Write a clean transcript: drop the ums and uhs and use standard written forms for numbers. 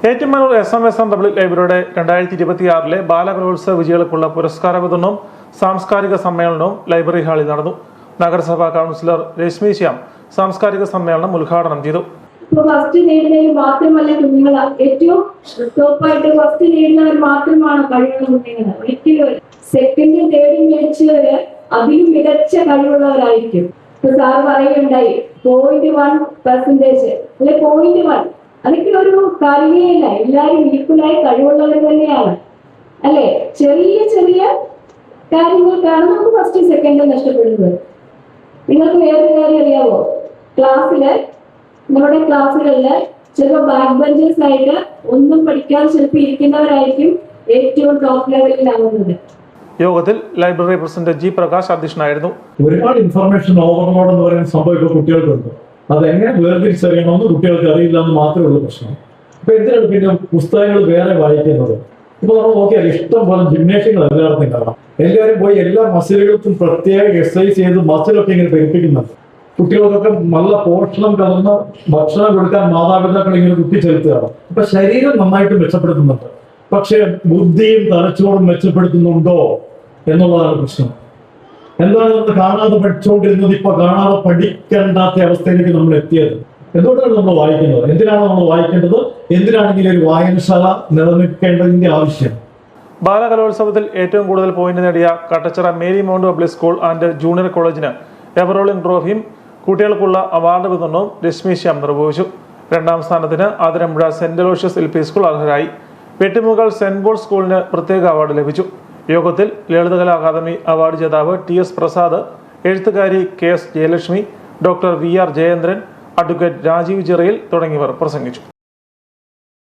Ettumanoor SMS public ലൈബ്രറിയുടെ 2026 ബാലകലോത്സവ വിജയികൾക്കുള്ള പുരസ്കാര വിതരണവും സാംസ്കാരിക സമ്മേളനവും ലൈബ്രറി ഹാളിൽ നടന്നു. നഗരസഭാ കൗൺസിലർ രശ്മി ശ്യാം സാംസ്കാരിക സമ്മേളനം ഉദ്ഘാടനം ചെയ്തു. ഫസ്റ്റ് നേടുന്നവർ മാത്രമല്ല കുഞ്ഞുങ്ങൾ, ഏറ്റവും ടോപ്പായിട്ട് ഫസ്റ്റ് നേടുന്നവർ മാത്രമാണ് കഴിവുള്ള കുഞ്ഞുങ്ങൾ. ഒരിക്കലും സെക്കൻഡും തേർഡും മേടിച്ചവര് അതിലും മികച്ച കഴിവുള്ളവരായിരിക്കും. ഇപ്പൊ സാർ പറയുകയുണ്ടായി 0.1% അല്ലെ 0.1, അതൊക്കെ ഒരു കാര്യമേയില്ല. എല്ലാവരും ഈക്വലായി കഴിവുള്ളവർ തന്നെയാണ് അല്ലെ. ചെറിയ ചെറിയ കാര്യങ്ങൾക്കാണ് നമുക്ക് ഫസ്റ്റ് സെക്കൻഡ് നഷ്ടപ്പെടുന്നത്. നിങ്ങൾക്ക് വേറൊരു കാര്യം അറിയാവോ? നമ്മുടെ ക്ലാസ്സുകളില് ചിലപ്പോൾ ബാക്ക് ബെഞ്ചേഴ്സ് ആയിട്ട് ഒന്നും പഠിക്കാതെ ചിലപ്പോൾ ഇരിക്കുന്നവരായിരിക്കും ഏറ്റവും ടോപ്പ് ലെവലിലാവുന്നത്. യോഗത്തിൽ ലൈബ്രറി പ്രസിഡന്റ് ജി പ്രകാശ് അധ്യക്ഷനായിരുന്നു. ഒരുപാട് ഇൻഫർമേഷൻ ഓവർലോഡ് എന്ന് പറയുന്ന സംഭവം ഇപ്പോൾ കുട്ടികൾക്കുണ്ട്. അതെങ്ങനെ വേർതിരിച്ചറിയണമെന്ന് കുട്ടികൾക്ക് അറിയില്ല എന്ന് മാത്രമേ ഉള്ളൂ പ്രശ്നം. അപ്പൊ എന്തിനാണ് പിന്നെ പുസ്തകങ്ങൾ വേറെ വായിക്കുന്നത്? ഇപ്പൊ നമ്മൾ നോക്കിയാൽ ഇഷ്ടം പോലെ ജിംനേഷ്യങ്ങൾ എല്ലായിടത്തും കാണാം. എല്ലാവരും പോയി എല്ലാ മസിലുകൾക്കും പ്രത്യേക എക്സസൈസ് ചെയ്ത് മസിലൊക്കെ ഇങ്ങനെ പെരുപ്പിക്കുന്നുണ്ട്. കുട്ടികൾക്കൊക്കെ നല്ല പോഷണം കലർന്ന ഭക്ഷണം കൊടുക്കാൻ മാതാപിതാക്കൾ ഇങ്ങനെ കുത്തിച്ചെലുത്തുകയാണ്. അപ്പൊ ശരീരം നന്നായിട്ട് മെച്ചപ്പെടുത്തുന്നുണ്ട്, പക്ഷെ ബുദ്ധിയും തലച്ചോറും മെച്ചപ്പെടുത്തുന്നുണ്ടോ എന്നുള്ളതാണ് പ്രശ്നം. എന്താണ് നമ്മൾ കാണാതെ പഠിച്ചുകൊണ്ടിരുന്നത് ഇപ്പൊ കാണാതെ പഠിക്കേണ്ടാത്ത അവസ്ഥയിലേക്ക് നമ്മൾ എത്തിയത്? എന്തുകൊണ്ടാണ് നമ്മൾ വായിക്കുന്നത്? എന്തിനാണ് നമ്മൾ വായിക്കേണ്ടത്? എന്തിനാണെങ്കിലും ഒരു വായനശാല നിലനിൽക്കേണ്ടതിന്റെ ആവശ്യം. ബാലകലോത്സവത്തിൽ ഏറ്റവും കൂടുതൽ പോയിന്റ് നേടിയ Kattachira Mary Mount public school and junior കോളേജിന് എവറോളിംഗ് ട്രോഫിയും കുട്ടികൾക്കുള്ള അവാർഡ് വിതരണവും രശ്മി ശ്യാം നിർവഹിച്ചു. 2ാം സ്ഥാനത്തിന് Athirampuzha Saint Aloysius LP school അർഹരായി. വെട്ടിമുകൾ സെന്റ് പോൾ സ്കൂളിന് പ്രത്യേക അവാർഡ് ലഭിച്ചു. യോഗത്തിൽ ലളിതകലാ അക്കാദമി അവാർഡ് ജേതാവ് TS പ്രസാദ്, എഴുത്തുകാരി KS Jayalakshmi, doctor VR Jayendran, advocate Rajeev Chirayil തുടങ്ങിയവർ പ്രസംഗിച്ചു.